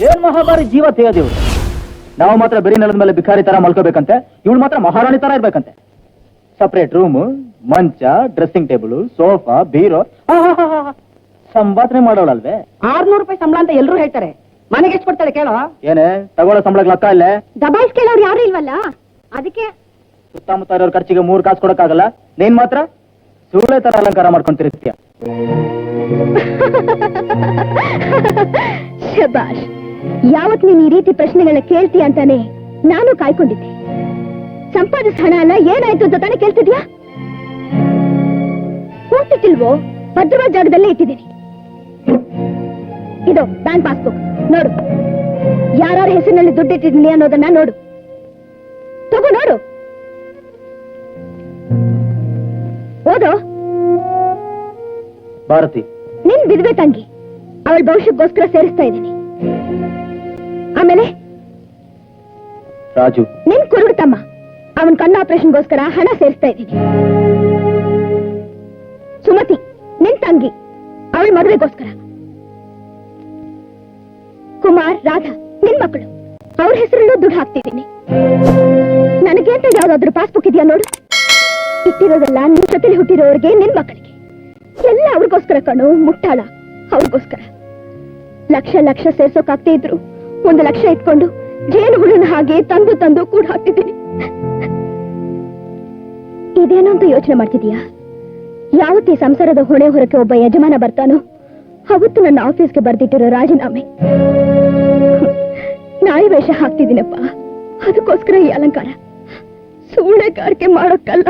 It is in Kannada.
ಏನ್ ಮಹಾಭಾರಿ ಜೀವ ತೆಗೆದಿವ್ರು. ನಾವು ಮಾತ್ರ ಬರೀ ನೆಲದ ಮೇಲೆ ಭಿಕಾರಿ ತರ ಮಲ್ಕೋಬೇಕಂತೆ, ಇವಳು ಮಾತ್ರ ಮಹಾರಾಣಿ ತರ ಇರ್ಬೇಕಂತೆ. ಸಪರೇಟ್ ರೂಮ್, ಮಂಚ, ಡ್ರೆಸ್ಸಿಂಗ್ ಟೇಬಲ್, ಸೋಫಾ, ಬೀರೋ. ಸಂಪಾದನೆ ಮಾಡೋಳಲ್ವೇ? 600 ರೂಪಾಯಿ ಸಂಬಳ ಅಂತ ಎಲ್ಲರೂ ಹೇಳ್ತಾರೆ. ಮನೆಗೆ ಎಷ್ಟು ಕೊಡ್ತಾಳೆ ಕೇಳೋ? ಏನೇ ತಗೊಳ್ಳೋ ಸಂಬಳಕ್ಕೆ ಲೆಕ್ಕ ಇಲ್ಲೇ? ದಬಾಯಿಸ್ ಕೇಳೋರು ಯಾರು ಇಲ್ವಲ್ಲ, ಅದಕ್ಕೆ. ಸುತ್ತಮುತ್ತ ಇರೋರ್ ಖರ್ಚಿಗೆ 3 ಕಾಸು ಕೊಡಕ್ಕಾಗಲ್ಲ, ನೀನ್ ಮಾತ್ರ ಸೂಳೆ ತರ ಅಲಂಕಾರ ಮಾಡ್ಕೊಂತಿರ್ತೀಯ. ಶಬಾಷ್, ಯಾವತ್ ನೀನ್ ಈ ರೀತಿ ಪ್ರಶ್ನೆಗಳನ್ನ ಕೇಳ್ತೀಯ ಅಂತಾನೆ ನಾನು ಕಾಯ್ಕೊಂಡಿದ್ದೆ. ಸಂಪಾದಿಸ ಹಣ ಅಲ್ಲ, ಏನಾಯ್ತು ಅಂತ ತಾನೇ ಕೇಳ್ತಿದ್ಯಾ? ಕೂತಿಟ್ಟಿಲ್ವೋ? ಭದ್ರವಾದ ಜಾಗದಲ್ಲೇ ಇಟ್ಟಿದ್ದೀನಿ. ಇದು ಬ್ಯಾಂಕ್ ಪಾಸ್ಬುಕ್ ನೋಡು. ಯಾರ್ಯಾರ ಹೆಸರಿನಲ್ಲಿ ದುಡ್ಡು ಇಟ್ಟಿದ್ದೀನಿ ಅನ್ನೋದನ್ನ ನೋಡು. ತಗೋ ನೋಡು, ಓದೋ. ಭಾರತಿ ನಿನ್ ಬಿದ್ವೆ ತಂಗಿ, ಅವಳ ಭವಿಷ್ಯಕ್ಕೋಸ್ಕರ ಸೇರಿಸ್ತಾ ಇದ್ದೀನಿ. ಆಮೇಲೆ ರಾಜು ನಿನ್ ಕುರುಡು ತಮ್ಮ, ಅವನ್ ಕಣ್ಣು ಆಪರೇಷನ್ಗೋಸ್ಕರ ಹಣ ಸೇರಿಸ್ತಾ ಇದ್ದೀನಿ. ಸುಮತಿ ನಿನ್ ತಂಗಿ, ಅವಳ ಮದುವೆಗೋಸ್ಕರ. ಕುಮಾರ್, ರಾಧಾ ನಿನ್ ಮಕ್ಕಳು, ಅವ್ರ ಹೆಸರಲ್ಲೂ ದುಡ್ಡು ಹಾಕ್ತಿದ್ದೀನಿ. ನನಗೆ ಅಂತ ಯಾವ್ದಾದ್ರು ಪಾಸ್ಬುಕ್ ಇದೆಯಾ ನೋಡು. ಇಟ್ಟಿರೋದೆಲ್ಲ ನಿನ್ ಜೊತೆಲಿ ಹುಟ್ಟಿರೋರಿಗೆ, ನಿನ್ ಮಕ್ಕಳಿಗೆ ಎಲ್ಲ ಅವ್ರಿಗೋಸ್ಕರ ಕಣು, ಮುಟ್ಟಾಳ ಅವ್ರಿಗೋಸ್ಕರ. ಲಕ್ಷ ಲಕ್ಷ ಸೇರ್ಸೋಕಾಗ್ತೇ ಇದ್ರು 1 ಲಕ್ಷ ಇಟ್ಕೊಂಡು ಜೇನು ಹುಳಿನ ಹಾಗೆ ತಂದು ತಂದು ಕೂಡ ಹಾಕ್ತಿದ್ದೀನಿ. ಇದೇನು ಅಂತ ಯೋಚನೆ ಮಾಡ್ತಿದೀಯಾ? ಯಾವತ್ತೇ ಸಂಸಾರದ ಹೊಣೆ ಹೊರಕ್ಕೆ ಒಬ್ಬ ಯಜಮಾನ ಬರ್ತಾನೋ ಅವತ್ತು ನನ್ನ ಆಫೀಸ್ಗೆ ಬರ್ದಿಟ್ಟಿರೋ ರಾಜೀನಾಮೆ. ನಾಯಿ ವೇಷ ಹಾಕ್ತಿದ್ದೀನಪ್ಪ, ಅದಕ್ಕೋಸ್ಕರ ಈ ಅಲಂಕಾರ. ಸೂಳೆಗಾರಿಕೆ ಮಾಡೋಕ್ಕಲ್ಲ.